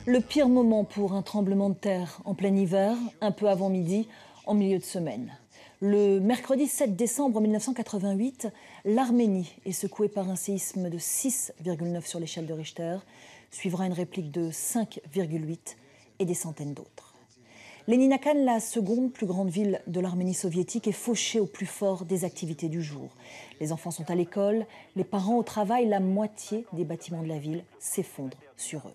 Le pire moment pour un tremblement de terre en plein hiver, un peu avant midi, en milieu de semaine. Le mercredi 7 décembre 1988, l'Arménie est secouée par un séisme de 6,9 sur l'échelle de Richter. Suivra une réplique de 5,8 et des centaines d'autres. Léninakan, la seconde plus grande ville de l'Arménie soviétique, est fauchée au plus fort des activités du jour. Les enfants sont à l'école, les parents au travail, la moitié des bâtiments de la ville s'effondrent sur eux.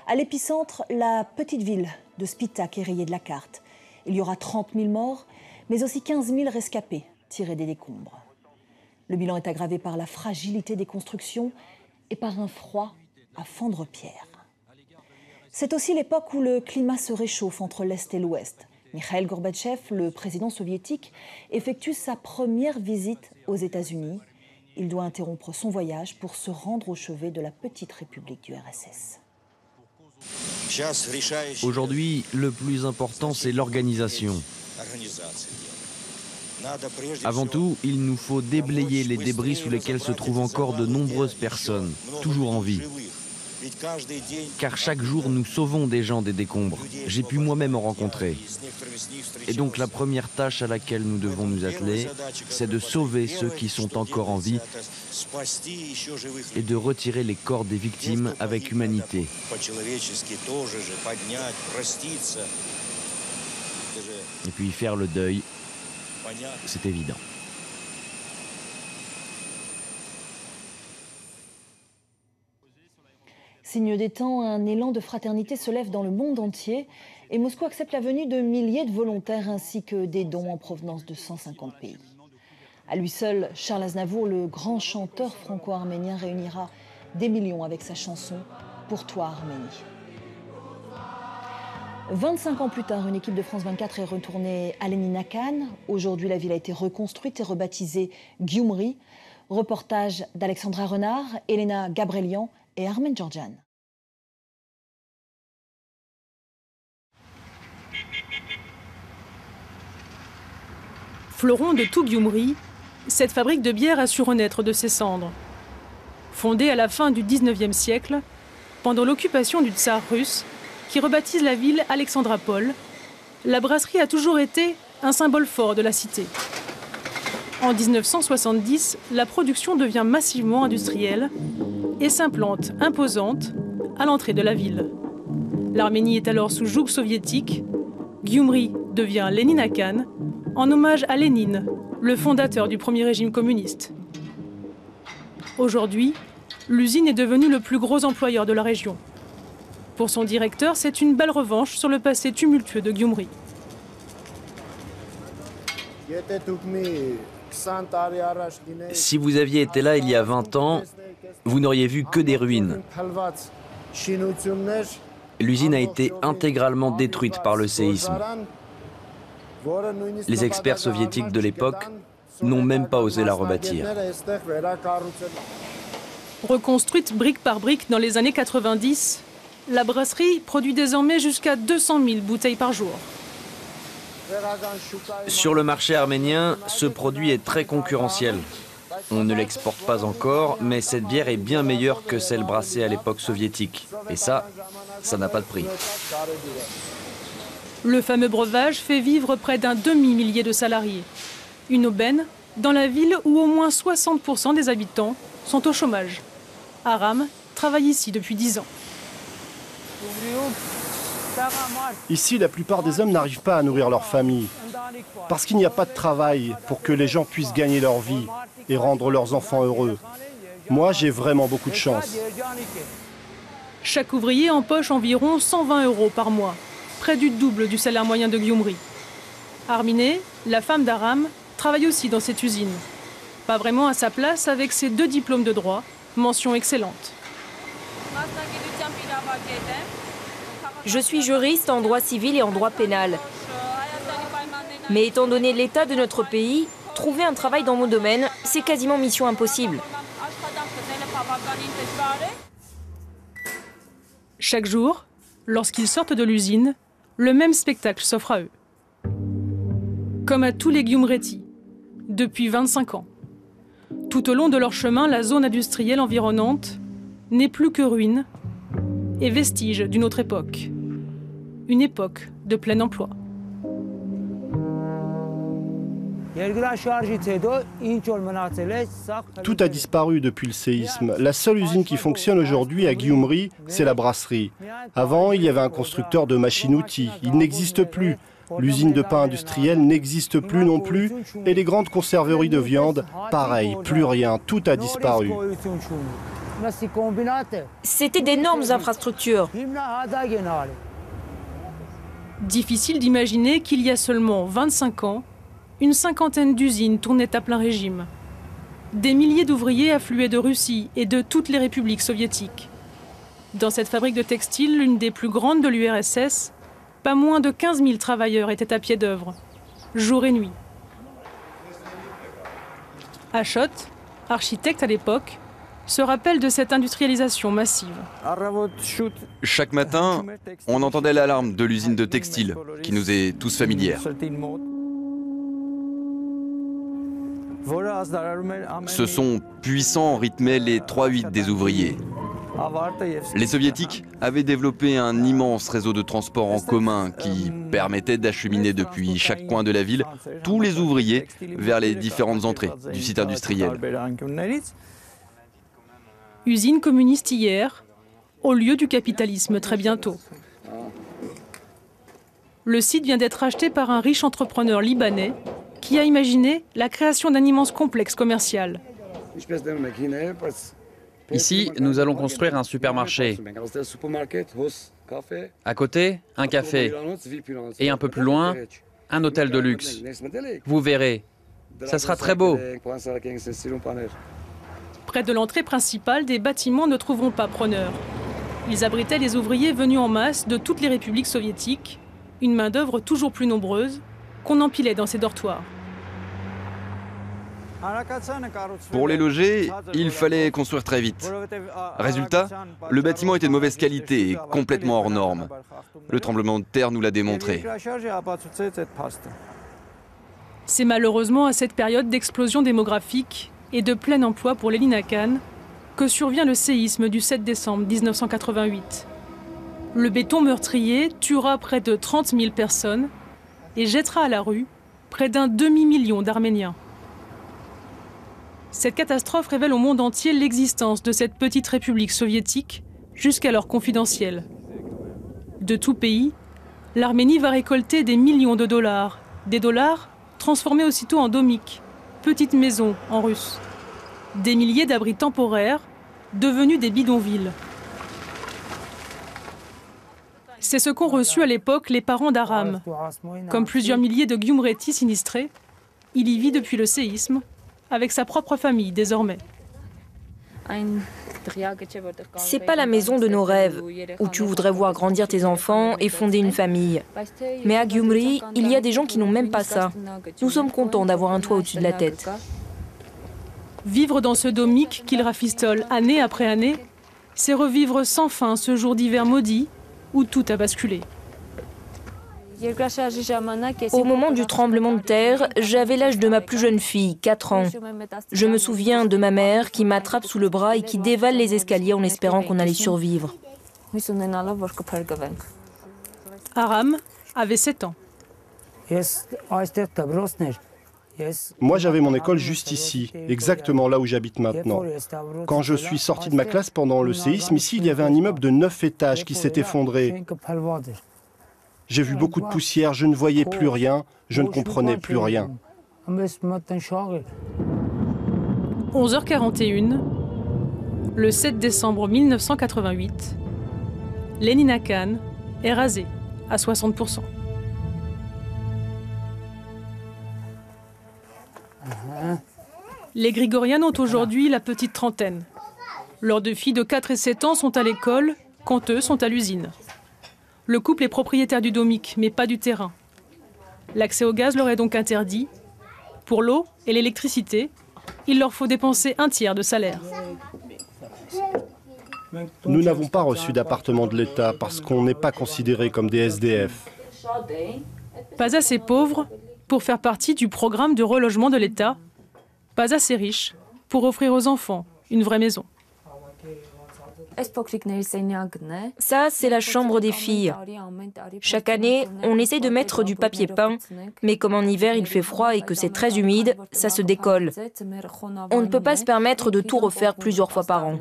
À l'épicentre, la petite ville de Spitak est rayée de la carte. Il y aura 30 000 morts, mais aussi 15 000 rescapés tirés des décombres. Le bilan est aggravé par la fragilité des constructions et par un froid à fendre pierre. C'est aussi l'époque où le climat se réchauffe entre l'Est et l'Ouest. Mikhaïl Gorbatchev, le président soviétique, effectue sa première visite aux États-Unis. Il doit interrompre son voyage pour se rendre au chevet de la petite république du RSS. Aujourd'hui, le plus important, c'est l'organisation. Avant tout, il nous faut déblayer les débris sous lesquels se trouvent encore de nombreuses personnes, toujours en vie. Car chaque jour, nous sauvons des gens des décombres. J'ai pu moi-même en rencontrer. Et donc la première tâche à laquelle nous devons nous atteler, c'est de sauver ceux qui sont encore en vie et de retirer les corps des victimes avec humanité. Et puis faire le deuil, c'est évident. Signe des temps, un élan de fraternité se lève dans le monde entier et Moscou accepte la venue de milliers de volontaires ainsi que des dons en provenance de 150 pays. À lui seul, Charles Aznavour, le grand chanteur franco-arménien, réunira des millions avec sa chanson « Pour toi Arménie ». 25 ans plus tard, une équipe de France 24 est retournée à Léninakan. Aujourd'hui, la ville a été reconstruite et rebaptisée Gyumri. Reportage d'Alexandra Renard, Elena Gabrelian et Armen Georgian. Fleuron de tout Gyumri, cette fabrique de bière a su renaître de ses cendres. Fondée à la fin du 19e siècle, pendant l'occupation du tsar russe, qui rebaptise la ville Alexandropol, la brasserie a toujours été un symbole fort de la cité. En 1970, la production devient massivement industrielle et s'implante imposante à l'entrée de la ville. L'Arménie est alors sous joug soviétique. Gyumri devient Léninakan, en hommage à Lénine, le fondateur du premier régime communiste. Aujourd'hui, l'usine est devenue le plus gros employeur de la région. Pour son directeur, c'est une belle revanche sur le passé tumultueux de Gyumri. Si vous aviez été là il y a 20 ans, vous n'auriez vu que des ruines. L'usine a été intégralement détruite par le séisme. Les experts soviétiques de l'époque n'ont même pas osé la rebâtir. Reconstruite brique par brique dans les années 90, la brasserie produit désormais jusqu'à 200 000 bouteilles par jour. Sur le marché arménien, ce produit est très concurrentiel. On ne l'exporte pas encore, mais cette bière est bien meilleure que celle brassée à l'époque soviétique. Et ça n'a pas de prix. Le fameux breuvage fait vivre près d'un demi-millier de salariés. Une aubaine dans la ville où au moins 60% des habitants sont au chômage. Aram travaille ici depuis 10 ans. Ici, la plupart des hommes n'arrivent pas à nourrir leur famille. Parce qu'il n'y a pas de travail pour que les gens puissent gagner leur vie et rendre leurs enfants heureux. Moi, j'ai vraiment beaucoup de chance. Chaque ouvrier empoche environ 120 € par mois, près du double du salaire moyen de Gyumri. Armineh, la femme d'Aram, travaille aussi dans cette usine. Pas vraiment à sa place avec ses 2 diplômes de droit, mention excellente. Je suis juriste en droit civil et en droit pénal. Mais étant donné l'état de notre pays, trouver un travail dans mon domaine, c'est quasiment mission impossible. Chaque jour, lorsqu'ils sortent de l'usine, le même spectacle s'offre à eux. Comme à tous les Gyumretis, depuis 25 ans. Tout au long de leur chemin, la zone industrielle environnante n'est plus que ruine est vestige d'une autre époque. Une époque de plein emploi. Tout a disparu depuis le séisme. La seule usine qui fonctionne aujourd'hui à Gyumri, c'est la brasserie. Avant, il y avait un constructeur de machines-outils. Il n'existe plus. L'usine de pain industrielle n'existe plus non plus. Et les grandes conserveries de viande, pareil, plus rien. Tout a disparu. C'était d'énormes infrastructures. Difficile d'imaginer qu'il y a seulement 25 ans, une cinquantaine d'usines tournaient à plein régime. Des milliers d'ouvriers affluaient de Russie et de toutes les républiques soviétiques. Dans cette fabrique de textiles, l'une des plus grandes de l'URSS, pas moins de 15 000 travailleurs étaient à pied d'œuvre, jour et nuit. Achot, architecte à l'époque, se rappelle de cette industrialisation massive. Chaque matin, on entendait l'alarme de l'usine de textile, qui nous est tous familière. Ce son puissant rythmait les 3-8 des ouvriers. Les soviétiques avaient développé un immense réseau de transport en commun qui permettait d'acheminer depuis chaque coin de la ville tous les ouvriers vers les différentes entrées du site industriel. Usine communiste hier, au lieu du capitalisme très bientôt. Le site vient d'être acheté par un riche entrepreneur libanais qui a imaginé la création d'un immense complexe commercial. Ici, nous allons construire un supermarché. À côté, un café. Et un peu plus loin, un hôtel de luxe. Vous verrez, ça sera très beau. Près de l'entrée principale, des bâtiments ne trouveront pas preneur. Ils abritaient les ouvriers venus en masse de toutes les républiques soviétiques, une main-d'œuvre toujours plus nombreuse, qu'on empilait dans ces dortoirs. Pour les loger, il fallait construire très vite. Résultat, le bâtiment était de mauvaise qualité et complètement hors norme. Le tremblement de terre nous l'a démontré. C'est malheureusement à cette période d'explosion démographique et de plein emploi pour Lenina Khan que survient le séisme du 7 décembre 1988. Le béton meurtrier tuera près de 30 000 personnes et jettera à la rue près d'un demi-million d'Arméniens. Cette catastrophe révèle au monde entier l'existence de cette petite république soviétique, jusqu'alors confidentielle. De tout pays, l'Arménie va récolter des millions de dollars. Des dollars transformés aussitôt en domik, petites maisons en russe. Des milliers d'abris temporaires, devenus des bidonvilles. C'est ce qu'ont reçu à l'époque les parents d'Aram. Comme plusieurs milliers de Gyumreti sinistrés, il y vit depuis le séisme, avec sa propre famille désormais. C'est pas la maison de nos rêves, où tu voudrais voir grandir tes enfants et fonder une famille. Mais à Gyumri, il y a des gens qui n'ont même pas ça. Nous sommes contents d'avoir un toit au-dessus de la tête. Vivre dans ce domik qu'il rafistole année après année, c'est revivre sans fin ce jour d'hiver maudit où tout a basculé. Au moment du tremblement de terre, j'avais l'âge de ma plus jeune fille, 4 ans. Je me souviens de ma mère qui m'attrape sous le bras et qui dévale les escaliers en espérant qu'on allait survivre. Aram avait 7 ans. Moi, j'avais mon école juste ici, exactement là où j'habite maintenant. Quand je suis sorti de ma classe pendant le séisme, ici, il y avait un immeuble de 9 étages qui s'est effondré. J'ai vu beaucoup de poussière, je ne voyais plus rien, je ne comprenais plus rien. 11h41, le 7 décembre 1988, Lenina Khan est rasée à 60%. Les Grigorian ont aujourd'hui la petite trentaine. Leurs 2 filles de 4 et 7 ans sont à l'école, quand eux sont à l'usine. Le couple est propriétaire du domik, mais pas du terrain. L'accès au gaz leur est donc interdit. Pour l'eau et l'électricité, il leur faut dépenser un tiers de salaire. Nous n'avons pas reçu d'appartement de l'État parce qu'on n'est pas considérés comme des SDF. Pas assez pauvres pour faire partie du programme de relogement de l'État. Pas assez riches pour offrir aux enfants une vraie maison. Ça, c'est la chambre des filles. Chaque année, on essaie de mettre du papier peint, mais comme en hiver il fait froid et que c'est très humide, ça se décolle. On ne peut pas se permettre de tout refaire plusieurs fois par an.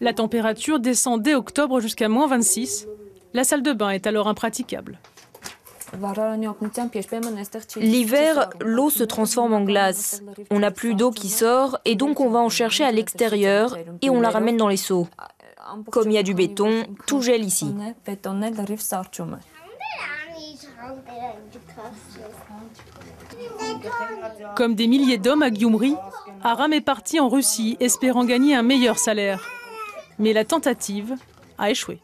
La température descend dès octobre jusqu'à -26. La salle de bain est alors impraticable. L'hiver, l'eau se transforme en glace. On n'a plus d'eau qui sort et donc on va en chercher à l'extérieur et on la ramène dans les seaux. Comme il y a du béton, tout gèle ici. Comme des milliers d'hommes à Gyumri, Aram est parti en Russie espérant gagner un meilleur salaire. Mais la tentative a échoué.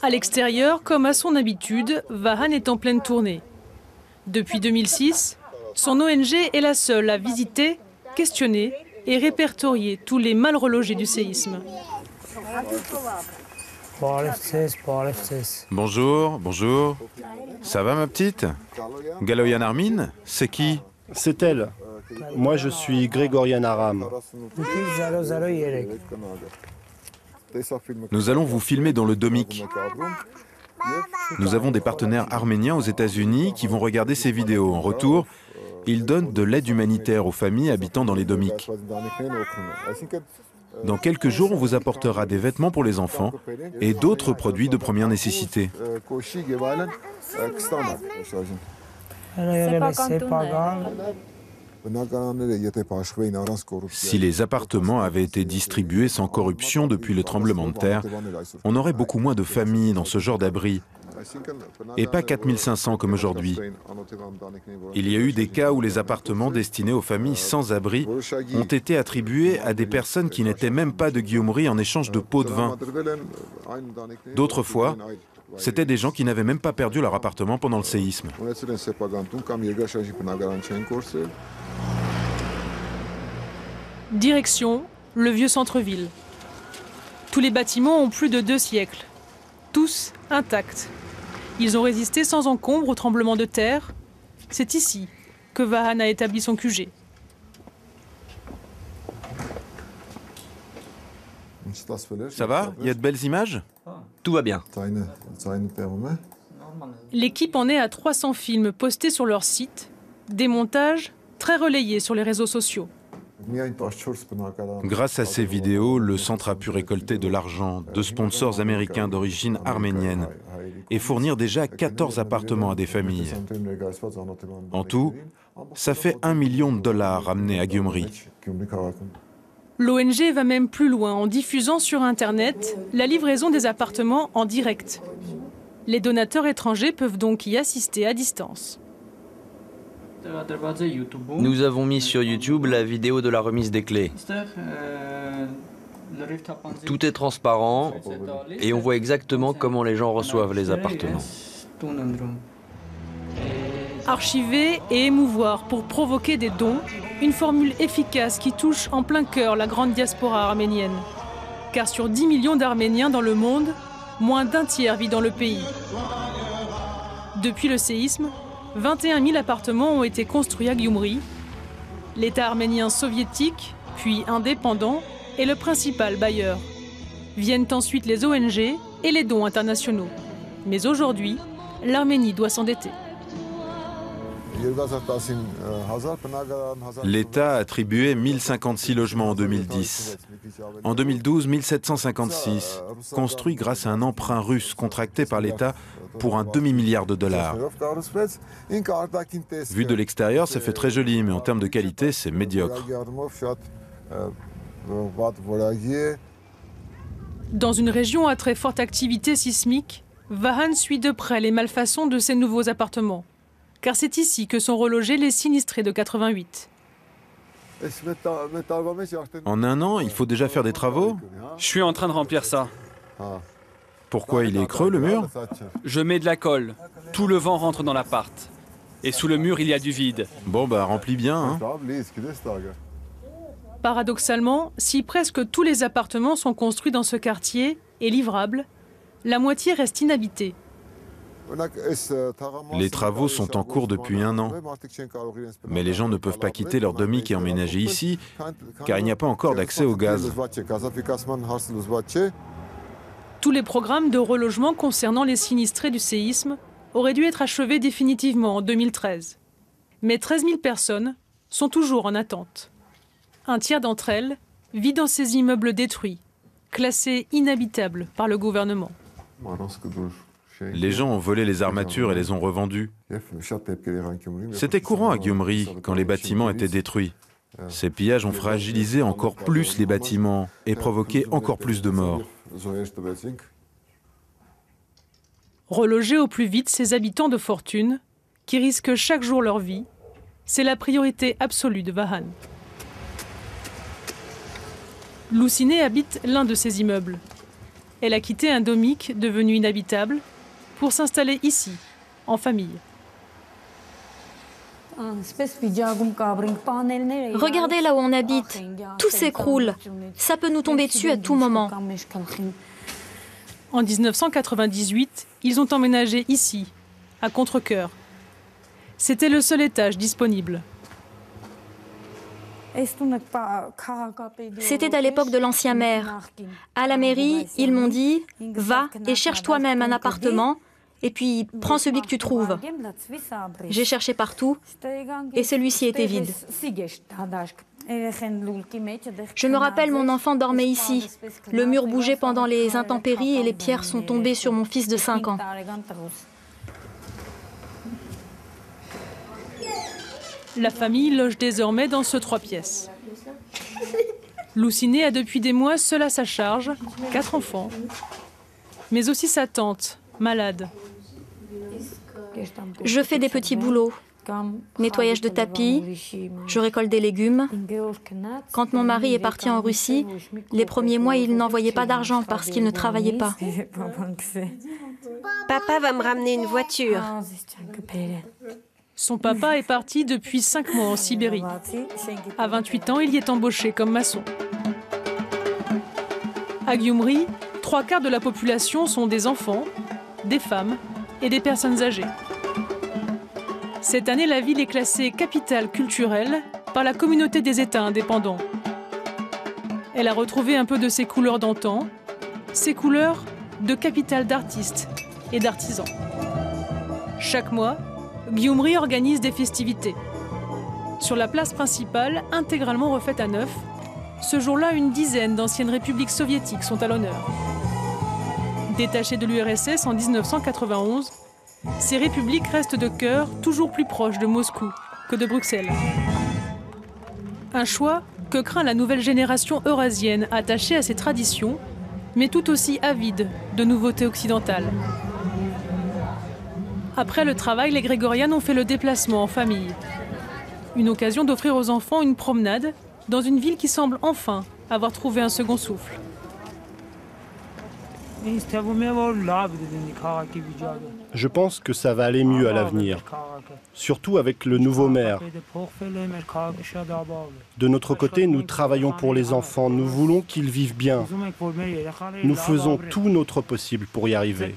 À l'extérieur, comme à son habitude, Vahan est en pleine tournée. Depuis 2006, son ONG est la seule à visiter, questionner et répertorier tous les mal relogés du séisme. Bonjour, bonjour. Ça va ma petite? Galoyan Armin, c'est qui? C'est elle. Moi, je suis Grégorian Aram. Nous allons vous filmer dans le Domik. Nous avons des partenaires arméniens aux États-Unis qui vont regarder ces vidéos. En retour, ils donnent de l'aide humanitaire aux familles habitant dans les Domik. Dans quelques jours, on vous apportera des vêtements pour les enfants et d'autres produits de première nécessité. Si les appartements avaient été distribués sans corruption depuis le tremblement de terre, on aurait beaucoup moins de familles dans ce genre d'abri. Et pas 4500 comme aujourd'hui. Il y a eu des cas où les appartements destinés aux familles sans abri ont été attribués à des personnes qui n'étaient même pas de Gyumri en échange de pots de vin. D'autres fois, c'était des gens qui n'avaient même pas perdu leur appartement pendant le séisme. Direction, le vieux centre-ville. Tous les bâtiments ont plus de 2 siècles. Tous intacts. Ils ont résisté sans encombre au tremblement de terre. C'est ici que Vahan a établi son QG. Ça va? Il y a de belles images? Tout va bien. L'équipe en est à 300 films postés sur leur site, des montages très relayés sur les réseaux sociaux. Grâce à ces vidéos, le centre a pu récolter de l'argent de sponsors américains d'origine arménienne et fournir déjà 14 appartements à des familles. En tout, ça fait $1 million ramenés à Gyumri. L'ONG va même plus loin en diffusant sur Internet la livraison des appartements en direct. Les donateurs étrangers peuvent donc y assister à distance. Nous avons mis sur YouTube la vidéo de la remise des clés. Tout est transparent et on voit exactement comment les gens reçoivent les appartements. Archiver et émouvoir pour provoquer des dons, une formule efficace qui touche en plein cœur la grande diaspora arménienne. Car sur 10 millions d'Arméniens dans le monde, moins d'un tiers vit dans le pays. Depuis le séisme, 21 000 appartements ont été construits à Gyumri. L'État arménien soviétique, puis indépendant, est le principal bailleur. Viennent ensuite les ONG et les dons internationaux. Mais aujourd'hui, l'Arménie doit s'endetter. L'État a attribué 1056 logements en 2010. En 2012, 1756, construits grâce à un emprunt russe contracté par l'État pour $1 demi-milliard. Vu de l'extérieur, ça fait très joli, mais en termes de qualité, c'est médiocre. Dans une région à très forte activité sismique, Vahan suit de près les malfaçons de ces nouveaux appartements. Car c'est ici que sont relogés les sinistrés de 88. En un an, il faut déjà faire des travaux? Je suis en train de remplir ça. Pourquoi il est creux, le mur? Je mets de la colle. Tout le vent rentre dans l'appart. Et sous le mur, il y a du vide. Bon, bah, remplis bien, hein. Paradoxalement, si presque tous les appartements sont construits dans ce quartier et livrables, la moitié reste inhabitée. Les travaux sont en cours depuis 1 an. Mais les gens ne peuvent pas quitter leur domik et emménager ici, car il n'y a pas encore d'accès au gaz. Tous les programmes de relogement concernant les sinistrés du séisme auraient dû être achevés définitivement en 2013. Mais 13 000 personnes sont toujours en attente. Un tiers d'entre elles vit dans ces immeubles détruits, classés inhabitables par le gouvernement. Les gens ont volé les armatures et les ont revendues. C'était courant à Gyumri quand les bâtiments étaient détruits. Ces pillages ont fragilisé encore plus les bâtiments et provoqué encore plus de morts. Reloger au plus vite ces habitants de fortune, qui risquent chaque jour leur vie, c'est la priorité absolue de Vahan. Louciné habite l'un de ces immeubles. Elle a quitté un domik devenu inhabitable pour s'installer ici, en famille. Regardez là où on habite. Tout s'écroule. Ça peut nous tomber dessus à tout moment. En 1998, ils ont emménagé ici, à Contrecœur. C'était le seul étage disponible. C'était à l'époque de l'ancien maire. À la mairie, ils m'ont dit « Va et cherche toi-même un appartement et puis prends celui que tu trouves ». J'ai cherché partout et celui-ci était vide. Je me rappelle, mon enfant dormait ici. Le mur bougeait pendant les intempéries et les pierres sont tombées sur mon fils de 5 ans. La famille loge désormais dans ce 3 pièces. Louciné a depuis des mois seule à sa charge 4 enfants, mais aussi sa tante, malade. Je fais des petits boulots. Nettoyage de tapis, je récolte des légumes. Quand mon mari est parti en Russie, les premiers mois, il n'envoyait pas d'argent parce qu'il ne travaillait pas. Papa va me ramener une voiture. Son papa est parti depuis 5 mois en Sibérie. À 28 ans, il y est embauché comme maçon. À Gyumri, 3/4 de la population sont des enfants, des femmes et des personnes âgées. Cette année, la ville est classée capitale culturelle par la communauté des États indépendants. Elle a retrouvé un peu de ses couleurs d'antan, ses couleurs de capitale d'artistes et d'artisans. Chaque mois, Gyumri organise des festivités. Sur la place principale, intégralement refaite à neuf, ce jour-là, une dizaine d'anciennes républiques soviétiques sont à l'honneur. Détachées de l'URSS en 1991, ces républiques restent de cœur toujours plus proches de Moscou que de Bruxelles. Un choix que craint la nouvelle génération eurasienne attachée à ses traditions, mais tout aussi avide de nouveautés occidentales. Après le travail, les Grégorianes ont fait le déplacement en famille. Une occasion d'offrir aux enfants une promenade dans une ville qui semble enfin avoir trouvé un second souffle. Je pense que ça va aller mieux à l'avenir, surtout avec le nouveau maire. De notre côté, nous travaillons pour les enfants, nous voulons qu'ils vivent bien. Nous faisons tout notre possible pour y arriver.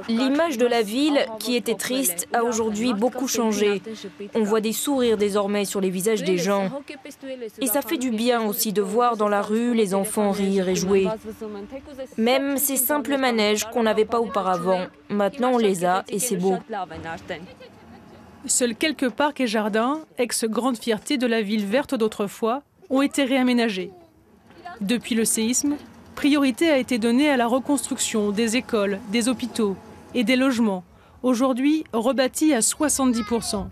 L'image de la ville, qui était triste, a aujourd'hui beaucoup changé. On voit des sourires désormais sur les visages des gens. Et ça fait du bien aussi de voir dans la rue les enfants rire et jouer. Même ces simples manèges qu'on n'avait pas auparavant, maintenant on les a et c'est beau. Seuls quelques parcs et jardins, ex-grande fierté de la ville verte d'autrefois, ont été réaménagés. Depuis le séisme, priorité a été donnée à la reconstruction des écoles, des hôpitaux et des logements, aujourd'hui rebâtis à 70%.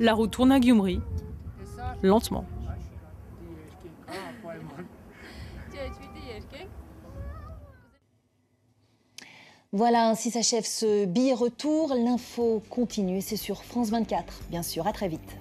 La route tourne à Gyumri, lentement. Voilà, ainsi s'achève ce billet retour. L'info continue, c'est sur France 24, bien sûr. À très vite.